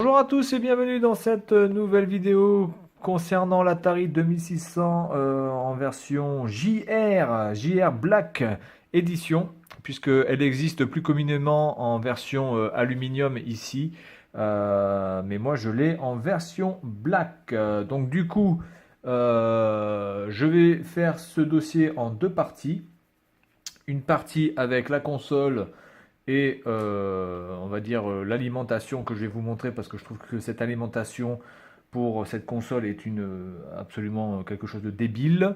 Bonjour à tous et bienvenue dans cette nouvelle vidéo concernant l'Atari 2600 en version JR Black Edition, puisqu'elle existe plus communément en version aluminium ici, mais moi je l'ai en version Black. Donc du coup, je vais faire ce dossier en deux parties. Une partie avec la console et on va dire l'alimentation que je vais vous montrer parce que je trouve que cette alimentation pour cette console est absolument quelque chose de débile.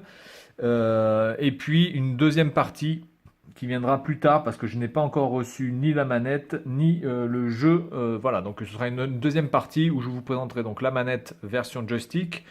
Et puis une deuxième partie qui viendra plus tard parce que je n'ai pas encore reçu ni la manette ni le jeu. Voilà, donc ce sera une deuxième partie où je vous présenterai donc la manette version joystick,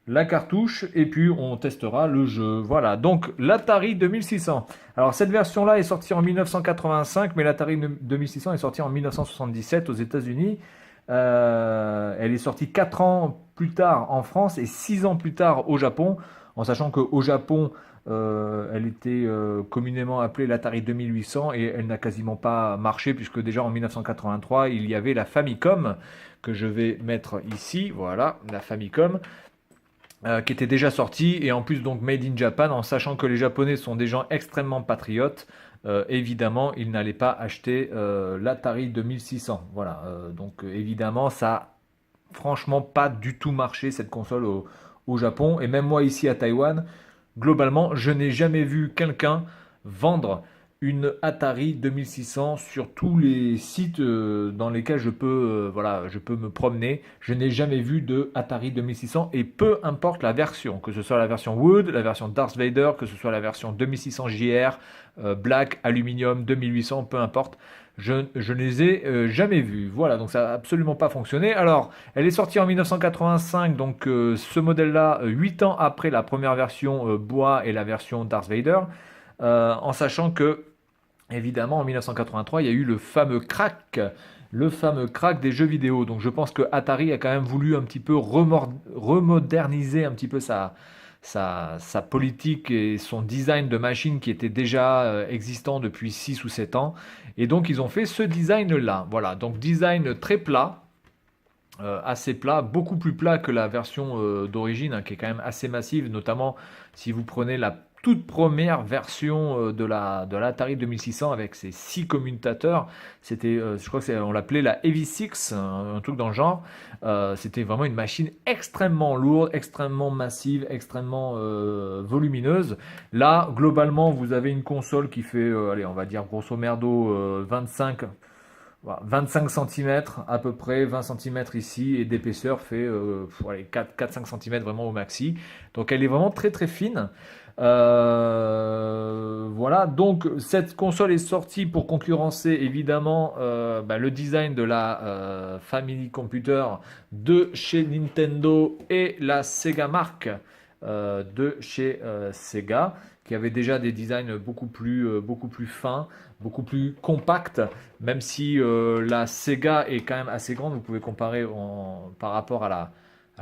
la cartouche et puis on testera le jeu. Voilà, donc l'Atari 2600. Alors cette version-là est sortie en 1985, mais l'Atari 2600 est sortie en 1977 aux États-Unis. Elle est sortie 4 ans plus tard en France et 6 ans plus tard au Japon, en sachant qu'au Japon, elle était communément appelée l'Atari 2800 et elle n'a quasiment pas marché puisque déjà en 1983, il y avait la Famicom que je vais mettre ici. Voilà, la Famicom qui était déjà sorti et en plus donc made in Japan, en sachant que les Japonais sont des gens extrêmement patriotes. Évidemment, ils n'allaient pas acheter l'Atari 2600. Voilà, donc évidemment, ça a franchement pas du tout marché cette console au Japon. Et même moi ici à Taïwan, globalement, je n'ai jamais vu quelqu'un vendre une Atari 2600 sur tous les sites dans lesquels voilà, je peux me promener. Je n'ai jamais vu de Atari 2600 et peu importe la version, que ce soit la version Wood, la version Darth Vader, que ce soit la version 2600 JR, Black, Aluminium, 2800, peu importe. Je ne les ai jamais vus. Voilà, donc ça n'a absolument pas fonctionné. Alors, elle est sortie en 1985, donc ce modèle-là, 8 ans après la première version bois et la version Darth Vader, en sachant que évidemment, en 1983, il y a eu le fameux crack des jeux vidéo. Donc je pense que Atari a quand même voulu un petit peu remoderniser un petit peu sa politique et son design de machine qui était déjà existant depuis 6 ou 7 ans. Et donc ils ont fait ce design-là. Voilà, donc design très plat, assez plat, beaucoup plus plat que la version d'origine, hein, qui est quand même assez massive, notamment si vous prenez la toute première version de l'Atari 2600 avec ses 6 commutateurs. C'était, je crois que on l'appelait la Heavy Six, un truc dans le genre. C'était vraiment une machine extrêmement lourde, extrêmement massive, extrêmement volumineuse. Là, globalement, vous avez une console qui fait, allez, on va dire grosso merdo 25. Voilà, 25 cm à peu près, 20 cm ici, et d'épaisseur fait 4-5 cm vraiment au maxi. Donc elle est vraiment très très fine. Voilà, donc cette console est sortie pour concurrencer évidemment le design de la Family Computer de chez Nintendo et la Sega Mark de chez Sega, qui avait déjà des designs beaucoup plus fins, beaucoup plus compacts, même si la Sega est quand même assez grande. Vous pouvez comparer par rapport à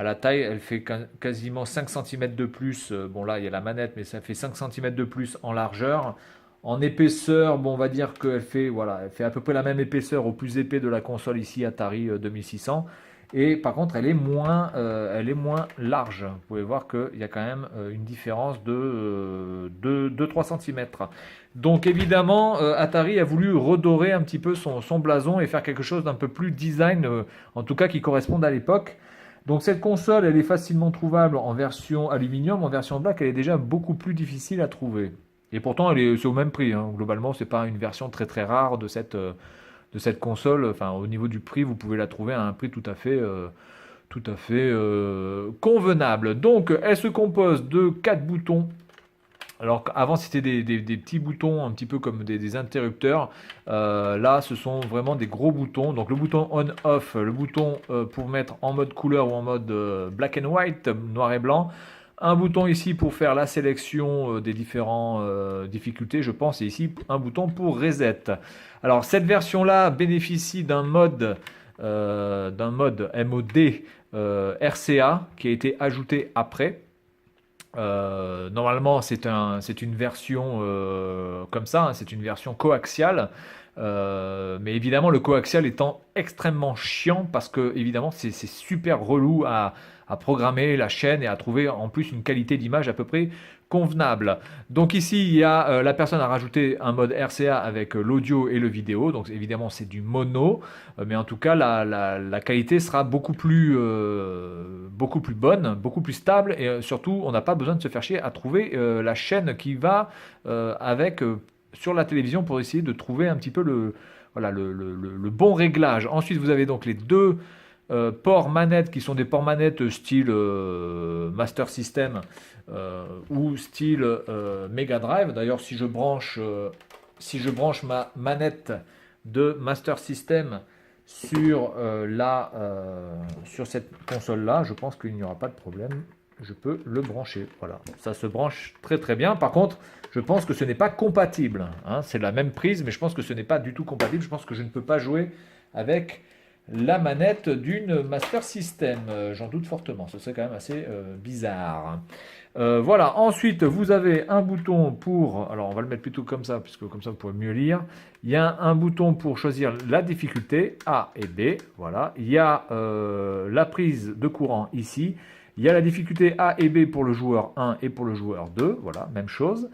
la taille, elle fait quasiment 5 cm de plus. Bon là, il y a la manette, mais ça fait 5 cm de plus en largeur. En épaisseur, bon, on va dire qu'elle fait, voilà, elle fait à peu près la même épaisseur au plus épais de la console ici Atari 2600. Et par contre, elle est moins large. Vous pouvez voir qu'il y a quand même une différence de 3 cm. Donc évidemment, Atari a voulu redorer un petit peu son blason et faire quelque chose d'un peu plus design, en tout cas qui corresponde à l'époque. Donc cette console, elle est facilement trouvable en version aluminium, en version black, elle est déjà beaucoup plus difficile à trouver. Et pourtant, c'est au même prix, hein. Globalement, c'est pas une version très très rare de cette console. Enfin, au niveau du prix, vous pouvez la trouver à un prix tout à fait convenable. Donc, elle se compose de 4 boutons. Alors qu'avant c'était des petits boutons un petit peu comme des interrupteurs. Là ce sont vraiment des gros boutons. Donc le bouton on-off, le bouton pour mettre en mode couleur ou en mode black and white, noir et blanc. Un bouton ici pour faire la sélection des différentes difficultés, je pense, et ici un bouton pour reset. Alors cette version-là bénéficie d'un mode MOD RCA qui a été ajouté après. Normalement, c'est une version comme ça, hein, c'est une version coaxiale. Mais évidemment, le coaxial étant extrêmement chiant parce que évidemment c'est super relou à programmer la chaîne et à trouver en plus une qualité d'image à peu près convenable. Donc ici, il y a la personne a rajouté un mode RCA avec l'audio et le vidéo. Donc évidemment, c'est du mono, mais en tout cas, la qualité sera beaucoup plus bonne, beaucoup plus stable et surtout, on n'a pas besoin de se faire chier à trouver la chaîne qui va avec sur la télévision pour essayer de trouver un petit peu voilà, le bon réglage. Ensuite, vous avez donc les deux ports manettes qui sont des ports manettes style Master System ou style Mega Drive. D'ailleurs, si je branche ma manette de Master System sur, sur cette console-là, je pense qu'il n'y aura pas de problème. Je peux le brancher. Voilà, ça se branche très très bien. Par contre, je pense que ce n'est pas compatible. Hein. C'est la même prise, mais je pense que ce n'est pas du tout compatible. Je pense que je ne peux pas jouer avec la manette d'une Master System. J'en doute fortement. Ce serait quand même assez bizarre. Voilà, ensuite vous avez un bouton pour, alors on va le mettre plutôt comme ça, puisque comme ça vous pourrez mieux lire. Il y a un bouton pour choisir la difficulté, A et B, voilà. Il y a la prise de courant ici. Il y a la difficulté A et B pour le joueur 1 et pour le joueur 2, voilà, même chose.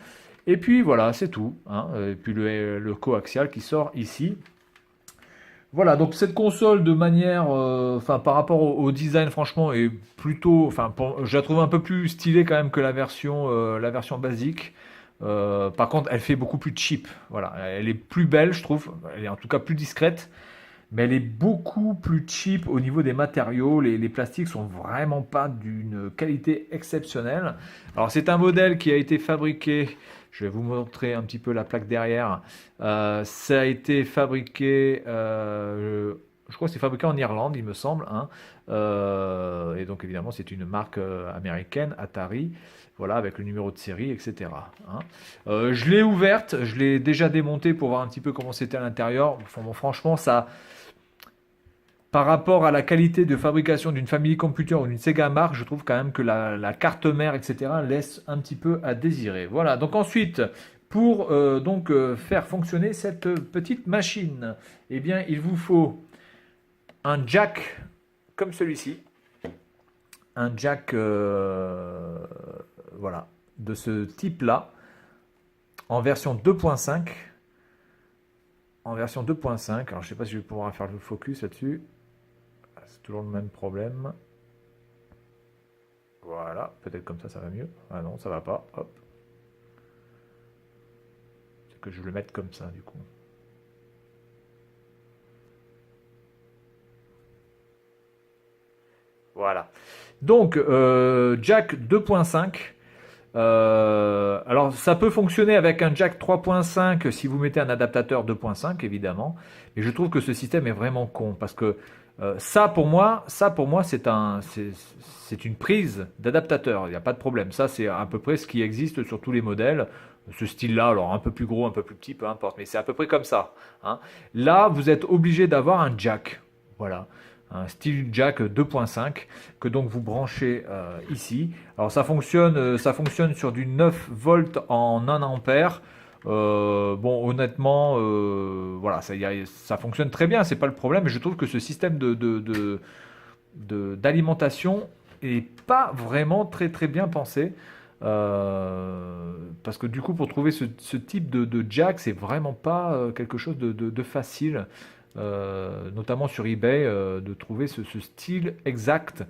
Et puis voilà, c'est tout. Hein. Et puis le coaxial qui sort ici. Voilà, donc cette console de manière, enfin par rapport au design, franchement, est plutôt, enfin, je la trouve un peu plus stylée quand même que la version basique. Par contre, elle fait beaucoup plus cheap. Voilà, elle est plus belle, je trouve. Elle est en tout cas plus discrète, mais elle est beaucoup plus cheap au niveau des matériaux. Les plastiques sont vraiment pas d'une qualité exceptionnelle. Alors c'est un modèle qui a été fabriqué. Je vais vous montrer un petit peu la plaque derrière. Ça a été fabriqué, je crois que c'est fabriqué en Irlande, il me semble. Hein. Et donc évidemment, c'est une marque américaine, Atari, voilà, avec le numéro de série, etc. Hein. Je l'ai ouverte, je l'ai déjà démontée pour voir un petit peu comment c'était à l'intérieur. Enfin, bon, franchement, ça, par rapport à la qualité de fabrication d'une Family Computer ou d'une Sega Mark, je trouve quand même que la carte mère, etc., laisse un petit peu à désirer. Voilà, donc ensuite, pour faire fonctionner cette petite machine, eh bien, il vous faut un jack comme celui-ci. Un jack voilà, de ce type-là, en version 2.5. En version 2.5, alors je ne sais pas si je vais pouvoir faire le focus là-dessus. C'est toujours le même problème. Voilà, peut-être comme ça va mieux. Ah non, ça va pas. Hop. C'est que je vais le mettre comme ça du coup. Voilà. Donc, jack 2.5. Alors, ça peut fonctionner avec un jack 3.5 si vous mettez un adaptateur 2.5, évidemment. Mais je trouve que ce système est vraiment con parce que ça pour moi, c'est une prise d'adaptateur. Il n'y a pas de problème. Ça, c'est à peu près ce qui existe sur tous les modèles. Ce style-là, alors un peu plus gros, un peu plus petit, peu importe. Mais c'est à peu près comme ça. Hein. Là, vous êtes obligé d'avoir un jack. Voilà. Un style jack 2.5 que donc vous branchez ici. Alors ça fonctionne sur du 9 volts en 1 ampère. Bon, honnêtement, voilà, ça fonctionne très bien, c'est pas le problème. Mais je trouve que ce système d'alimentation est pas vraiment très très bien pensé. Parce que du coup, pour trouver ce type de jack, c'est vraiment pas quelque chose de facile. Notamment sur eBay, de trouver ce style exact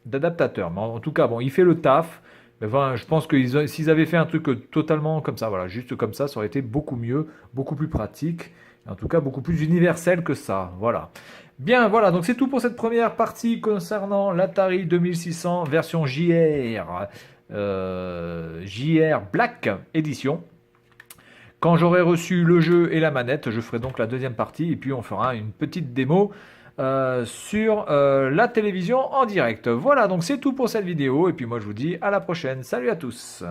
d'adaptateur. Mais en tout cas, bon, il fait le taf. Mais enfin, je pense que s'ils avaient fait un truc totalement comme ça, voilà, juste comme ça aurait été beaucoup mieux, beaucoup plus pratique, en tout cas beaucoup plus universel que ça. Voilà. Bien, voilà, donc c'est tout pour cette première partie concernant l'Atari 2600 version JR, JR Black Edition. Quand j'aurai reçu le jeu et la manette, je ferai donc la deuxième partie et puis on fera une petite démo sur la télévision en direct. Voilà, donc c'est tout pour cette vidéo et puis moi je vous dis à la prochaine. Salut à tous!